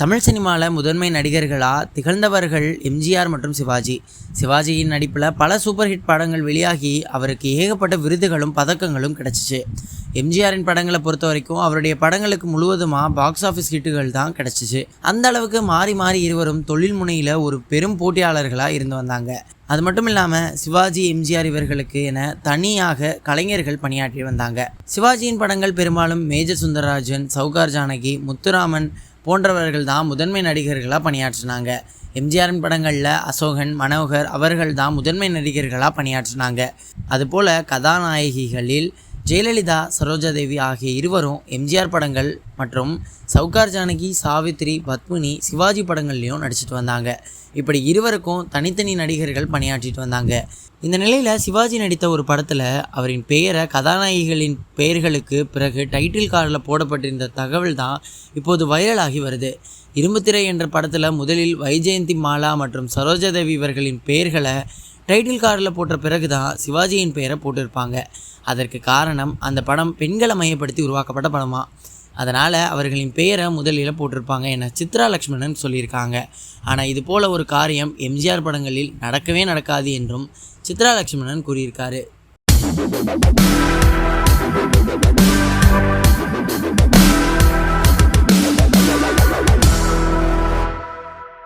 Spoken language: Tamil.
தமிழ் சினிமாவில் முதன்மை நடிகர்களாக திகழ்ந்தவர்கள் எம்ஜிஆர் மற்றும் சிவாஜி. சிவாஜியின் நடிப்பில் பல சூப்பர் ஹிட் படங்கள் வெளியாகி அவருக்கு ஏகப்பட்ட விருதுகளும் பதக்கங்களும் கிடச்சிச்சு. எம்ஜிஆரின் படங்களை பொறுத்த வரைக்கும் அவருடைய படங்களுக்கு முழுவதுமாக பாக்ஸ் ஆஃபீஸ் ஹிட்டுகள் தான் கிடச்சிச்சு. அந்த அளவுக்கு மாறி மாறி இருவரும் தொழில் முனையில் ஒரு பெரும் போட்டியாளர்களாக இருந்து வந்தாங்க. அது மட்டும் இல்லாமல் சிவாஜி எம்ஜிஆர் இவர்களுக்கு என தனியாக கலைஞர்கள் பணியாற்றி வந்தாங்க. சிவாஜியின் படங்கள் பெரும்பாலும் மேஜர் சுந்தரராஜன், சவுகார் ஜானகி, முத்துராமன் போன்றவர்கள் தான் முதன்மை நடிகர்களாக பணியாற்றினாங்க. எம்ஜிஆரின் படங்களில் அசோகன், மனோகர் அவர்கள் தான் முதன்மை நடிகர்களாக பணியாற்றினாங்க. அதுபோல் கதாநாயகிகளில் ஜெயலலிதா, சரோஜாதேவி ஆகிய இருவரும் எம்ஜிஆர் படங்கள் மற்றும் சவுகார் ஜானகி, சாவித்ரி, பத்மினி, சிவாஜி படங்கள்லையும் நடிச்சிட்டு வந்தாங்க. இப்படி இருவருக்கும் தனித்தனி நடிகர்கள் பணியாற்றிட்டு வந்தாங்க. இந்த நிலையில் சிவாஜி நடித்த ஒரு படத்தில் அவரின் பெயரை கதாநாயகிகளின் பெயர்களுக்கு பிறகு டைட்டில் கார்டில் போடப்பட்டிருந்த தகவல் தான் இப்போது வைரலாகி வருது. இரும்புத்திரை என்ற படத்தில் முதலில் வைஜெயந்தி மாலா மற்றும் சரோஜாதேவி இவர்களின் பெயர்களை டைட்டில் கார்டில் போட்ட பிறகு தான் சிவாஜியின் பெயரை போட்டிருப்பாங்க. அதற்கு காரணம் அந்த படம் பெண்களை மையப்படுத்தி உருவாக்கப்பட்ட படமா, அதனால் அவர்களின் பெயரை முதலில் போட்டிருப்பாங்க என சித்ரா லக்ஷ்மணன் சொல்லியிருக்காங்க. ஆனால் இது போல் ஒரு காரியம் எம்ஜிஆர் படங்களில் நடக்கவே நடக்காது என்றும் சித்ரா லக்ஷ்மணன் கூறியிருக்காரு.